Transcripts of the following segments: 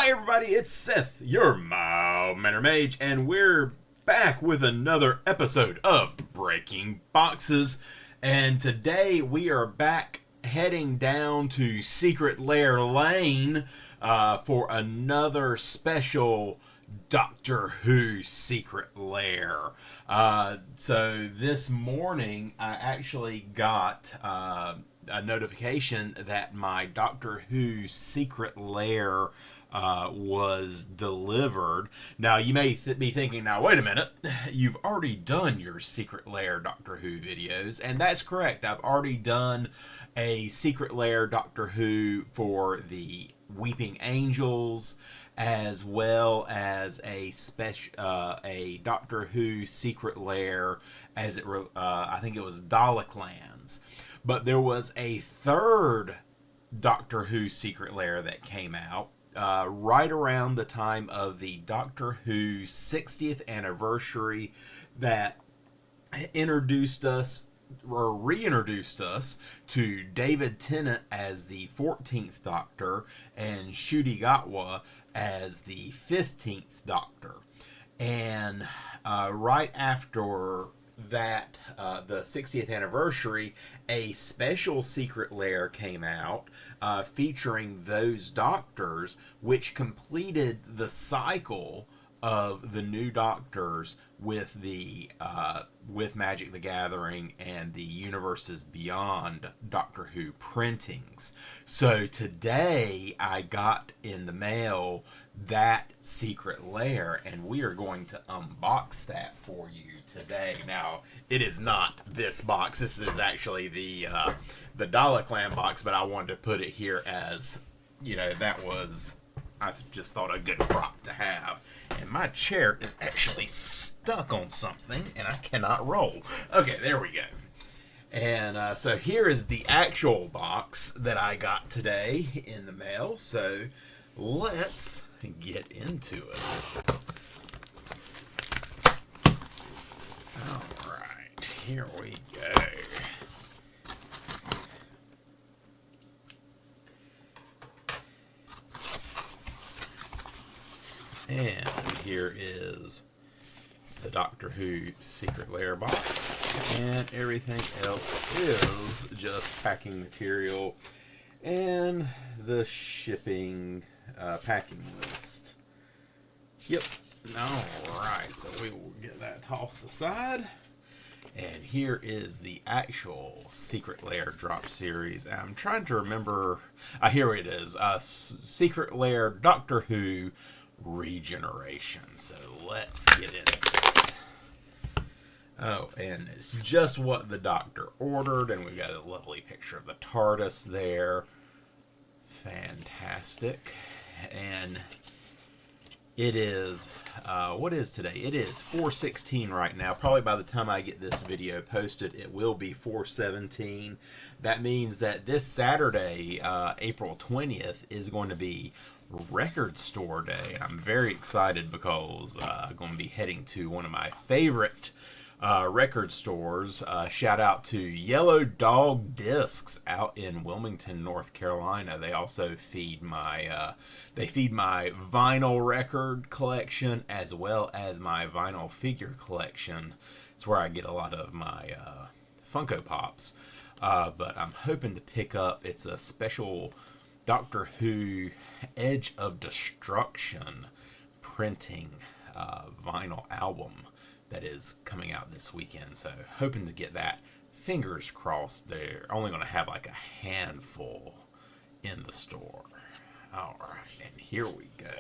Hi everybody, it's Seth, your Mild Mannered Mage, and we're back with another episode of Breaking Boxes. And today we are back heading down to Secret Lair Lane for another special Doctor Who Secret Lair. So this morning I actually got a notification that my Doctor Who Secret Lair was delivered. Now you may be thinking, now wait a minute, you've already done your Secret Lair Doctor Who videos, and that's correct. I've already done a Secret Lair Doctor Who for the Weeping Angels, as well as a Doctor Who Secret Lair, as I think it was Dalek Lands. But there was a third Doctor Who Secret Lair that came out right around the time of the Doctor Who 60th anniversary that introduced us or reintroduced us to David Tennant as the 14th Doctor and Ncuti Gatwa as the 15th Doctor. And right after that, the 60th anniversary, a special Secret Lair came out featuring those Doctors, which completed the cycle of the new Doctors with the with Magic the Gathering and the Universes Beyond Doctor Who printings. So today I got in the mail that Secret Lair, and we are going to unbox that for you today. Now, it is not this box. This is actually the Dalek Land box, but I wanted to put it here as, you know, that was, I just thought, a good prop to have. And my chair is actually stuck on something, and I cannot roll. Okay, there we go. And so here is the actual box that I got today in the mail. So let's get into it. All right, here we go. And here is the Doctor Who Secret Lair box, and everything else is just packing material and the shipping packing list. Yep. Alright, so we will get that tossed aside. And here is the actual Secret Lair drop series. I'm trying to remember. Here it is. Secret Lair Doctor Who Regeneration. So let's get into it. Oh, and it's just what the Doctor ordered, and we've got a lovely picture of the TARDIS there. Fantastic. And it is, what is today? It is 4/16 right now. Probably by the time I get this video posted, it will be 4/17. That means that this Saturday, April 20th, is going to be Record Store Day. I'm very excited because I'm going to be heading to one of my favorite record stores. Shout out to Yellow Dog Discs out in Wilmington, North Carolina. They also feed my vinyl record collection as well as my vinyl figure collection. It's where I get a lot of my Funko Pops. But I'm hoping to pick up, it's a special Doctor Who Edge of Destruction printing vinyl album that is coming out this weekend. So hoping to get that. Fingers crossed they're only going to have like a handful in the store. All right, and here we go.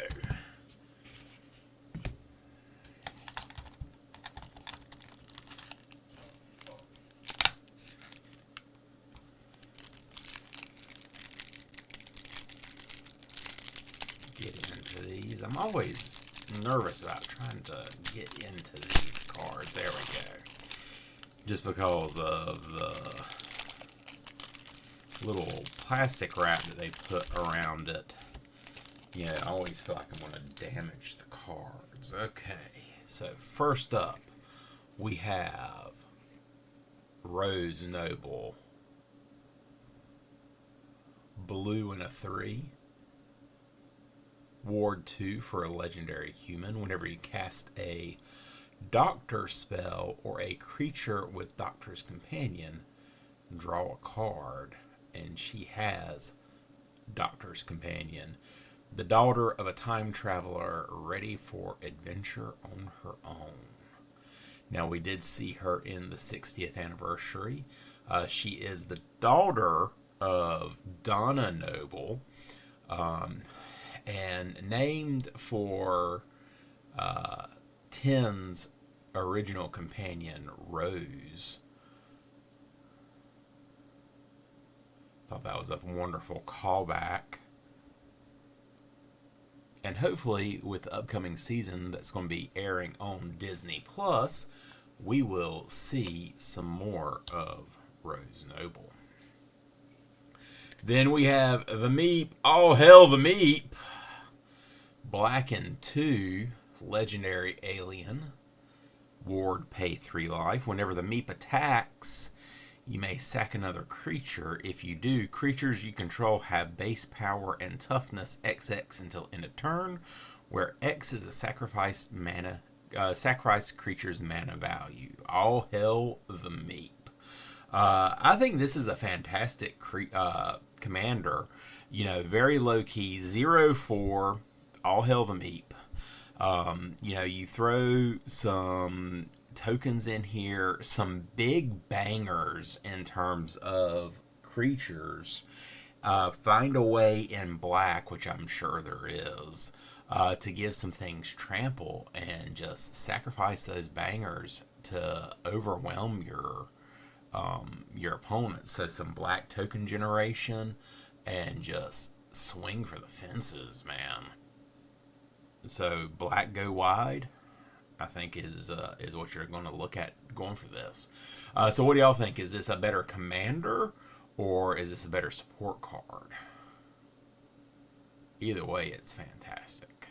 Get into these. I'm always nervous about trying to get into these cards. There we go. Just because of the little plastic wrap that they put around it. Yeah, I always feel like I'm going to damage the cards. Okay, so first up, we have Rose Noble. Blue and a 3. Ward 2 for a legendary human. Whenever you cast a Doctor spell or a creature with Doctor's Companion, draw a card. And she has Doctor's Companion. The daughter of a time traveler ready for adventure on her own. Now, we did see her in the 60th anniversary. She is the daughter of Donna Noble, and named for Ten's original companion, Rose. Thought that was a wonderful callback. And hopefully, with the upcoming season that's going to be airing on Disney Plus, we will see some more of Rose Noble. Then we have the Meep. All hail the Meep. Blacken 2, legendary alien. Ward, pay 3 life. Whenever the Meep attacks, you may sack another creature. If you do, creatures you control have base power and toughness XX until end of turn, where X is a sacrificed creature's mana value. All hail the Meep. I think this is a fantastic commander. You know, very low key, 0/4. All hail the Meep. You know, you throw some tokens in here, some big bangers in terms of creatures. Find a way in black, which I'm sure there is, to give some things trample and just sacrifice those bangers to overwhelm your opponent. So some black token generation and just swing for the fences, man. So black go wide, I think is what you're going to look at going for this. So what do y'all think? Is this a better commander or is this a better support card? Either way, it's fantastic.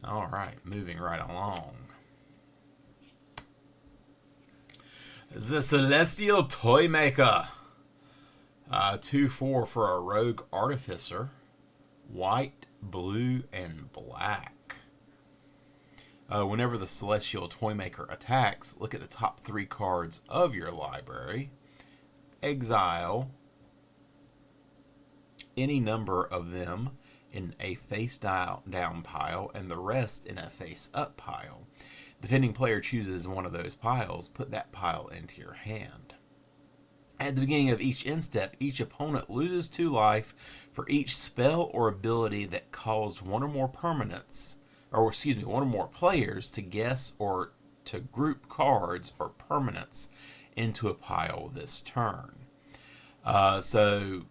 All right, moving right along. The Celestial Toymaker. 2/4 for a Rogue Artificer. White, blue, and black. Whenever the Celestial Toymaker attacks, look at the top 3 cards of your library. Exile any number of them in a face-down pile and the rest in a face-up pile. The defending player chooses one of those piles. Put that pile into your hand. At the beginning of each end step, each opponent loses 2 life for each spell or ability that caused one or more players to guess or to group cards or permanents into a pile this turn. So,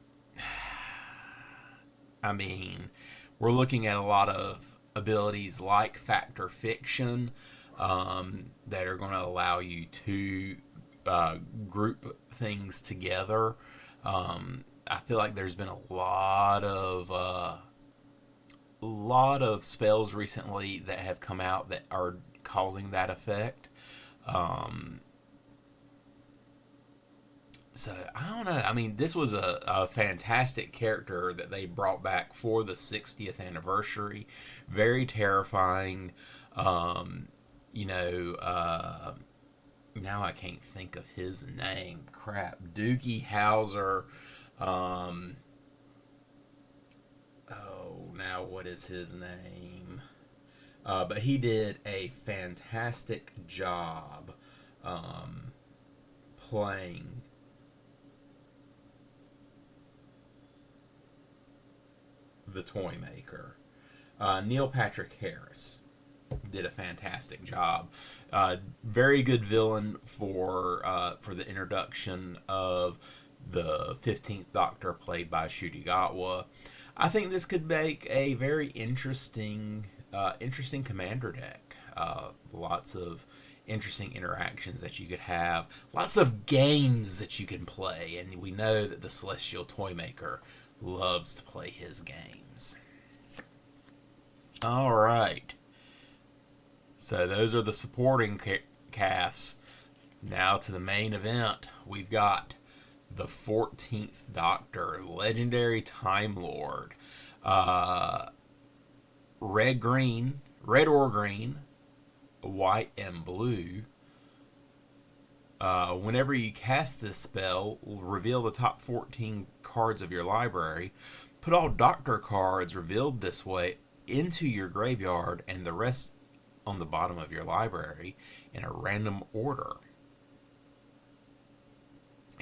I mean, we're looking at a lot of abilities like Fact or Fiction that are going to allow you to group things together. I feel like there's been a lot of spells recently that have come out that are causing that effect. So, I don't know. I mean, this was a fantastic character that they brought back for the 60th anniversary. Very terrifying. Now I can't think of his name. Crap. Doogie Howser. Now what is his name? But he did a fantastic job playing the Toymaker. Neil Patrick Harris did a fantastic job. Very good villain for the introduction of the 15th Doctor, played by Shudigatwa. I think this could make a very interesting commander deck. Lots of interesting interactions that you could have. Lots of games that you can play. And we know that the Celestial Toymaker loves to play his games. All right. So those are the supporting casts. Now to the main event. We've got the 14th Doctor, Legendary Time Lord. Red, green, red or green, white, and blue. Whenever you cast this spell, reveal the top 14 cards of your library. Put all Doctor cards revealed this way into your graveyard and the rest on the bottom of your library in a random order.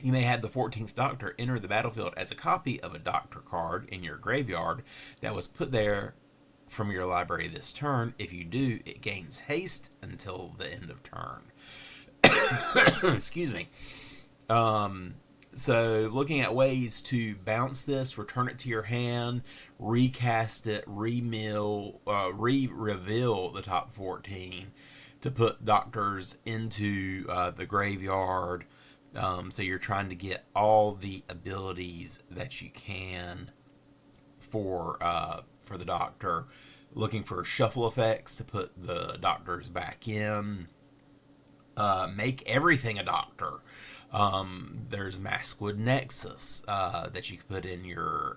You may have the 14th Doctor enter the battlefield as a copy of a Doctor card in your graveyard that was put there from your library this turn. If you do, it gains haste until the end of turn. Excuse me. So looking at ways to bounce this, return it to your hand, recast it, reveal the top 14 to put Doctors into the graveyard. So you're trying to get all the abilities that you can for the Doctor. Looking for shuffle effects to put the Doctors back in. Make everything a Doctor. There's Maskwood Nexus that you can put in your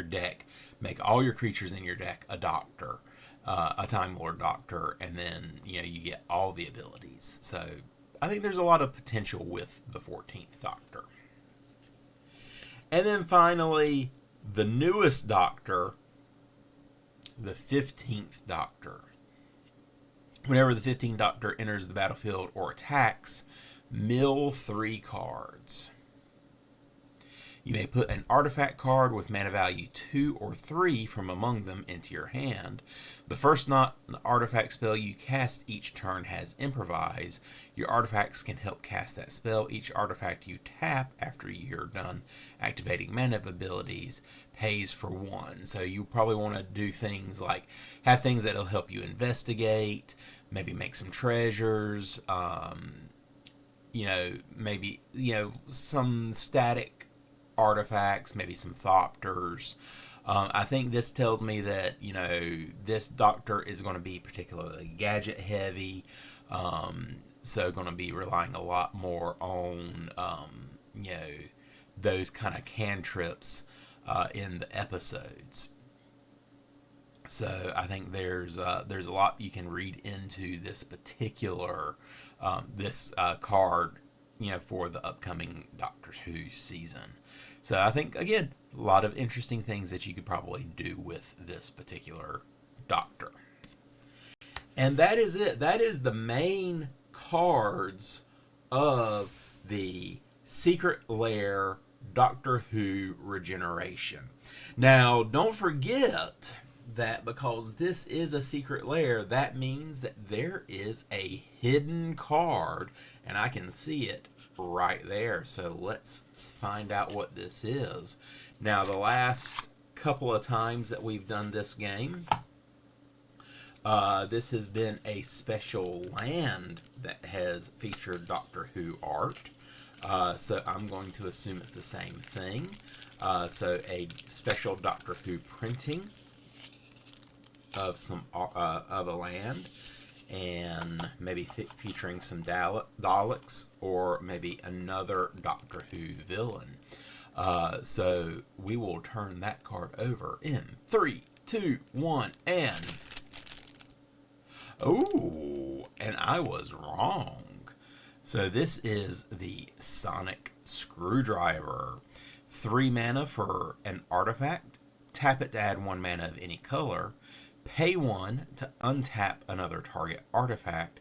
deck. Make all your creatures in your deck a Doctor, a Time Lord Doctor, and then you get all the abilities. So I think there's a lot of potential with the 14th Doctor. And then finally, the newest Doctor, the 15th Doctor. Whenever the 15th Doctor enters the battlefield or attacks, mill 3 cards. You may put an artifact card with mana value 2 or 3 from among them into your hand. The first artifact spell you cast each turn has Improvise. Your artifacts can help cast that spell. Each artifact you tap after you're done activating mana abilities pays for 1. So you probably want to do things like have things that'll help you investigate, maybe make some treasures, maybe some static artifacts, maybe some Thopters. I think this tells me that this Doctor is going to be particularly gadget heavy, so going to be relying a lot more on those kind of cantrips in the episodes. So I think there's a lot you can read into this particular card, for the upcoming Doctor Who season. So I think, again, a lot of interesting things that you could probably do with this particular Doctor. And that is it. That is the main cards of the Secret Lair Doctor Who Regeneration. Now, don't forget that because this is a secret lair, that means that there is a hidden card, and I can see it right there. So let's find out what this is. Now, the last couple of times that we've done this game, this has been a special land that has featured Doctor Who art. So I'm going to assume it's the same thing. So a special Doctor Who printing of of a land, and maybe featuring some Daleks, or maybe another Doctor Who villain. So we will turn that card over in 3, 2, 1, and oh, and I was wrong. So this is the Sonic Screwdriver. 3 mana for an artifact. Tap it to add 1 mana of any color. Pay 1 to untap another target artifact.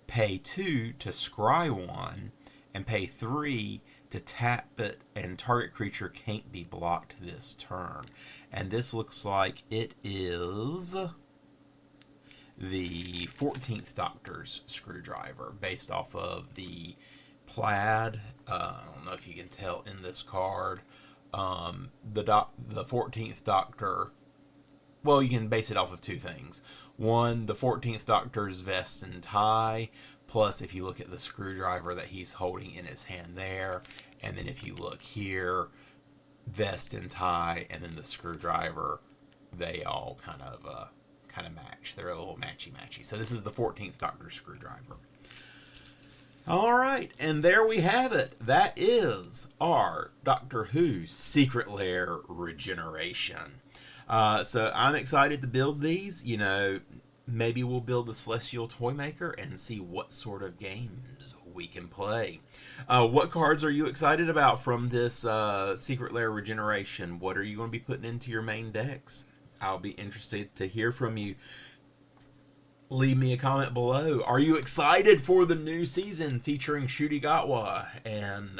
Pay 2 to scry 1. And pay 3 to tap it, and target creature can't be blocked this turn. And this looks like it is the 14th Doctor's Screwdriver, based off of the plaid. I don't know if you can tell in this card. The 14th Doctor, well, you can base it off of 2 things. One, the 14th Doctor's vest and tie, plus if you look at the screwdriver that he's holding in his hand there, and then if you look here, vest and tie, and then the screwdriver, they all kind of match. They're a little matchy-matchy. So this is the 14th Doctor's Screwdriver. All right, and there we have it. That is our Doctor Who Secret Lair Regeneration. So I'm excited to build these. You know, maybe we'll build the Celestial Toymaker and see what sort of games we can play. What cards are you excited about from this Secret Lair Regeneration? What are you going to be putting into your main decks? I'll be interested to hear from you. Leave me a comment below. Are you excited for the new season featuring Shudigatwa and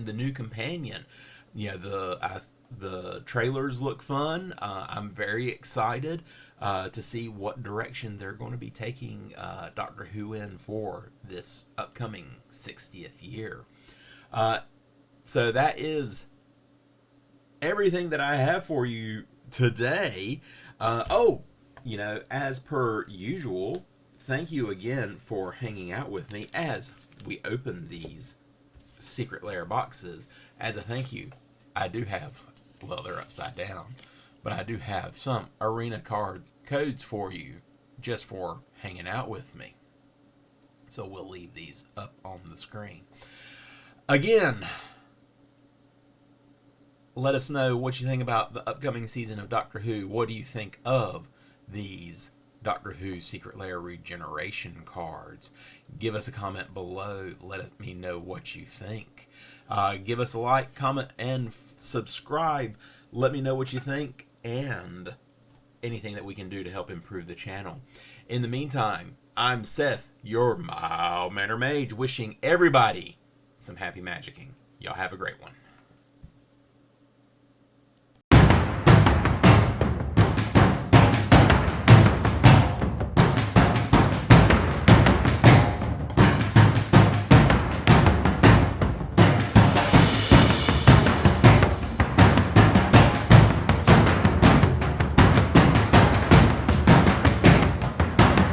the new companion? You know, the trailers look fun. I'm very excited to see what direction they're going to be taking Doctor Who in for this upcoming 60th year. So that is everything that I have for you today. You know, as per usual, thank you again for hanging out with me as we open these Secret Lair boxes. As a thank you, I do have, well, they're upside down, but I do have some arena card codes for you just for hanging out with me. So we'll leave these up on the screen. Again, let us know what you think about the upcoming season of Doctor Who. What do you think of these Doctor Who Secret Lair Regeneration cards? Give us a comment below. Let me know what you think. Give us a like, comment, and subscribe. Let me know what you think and anything that we can do to help improve the channel. In the meantime, I'm Seth, your Mild Mannered Mage, wishing everybody some happy magicking. Y'all have a great one.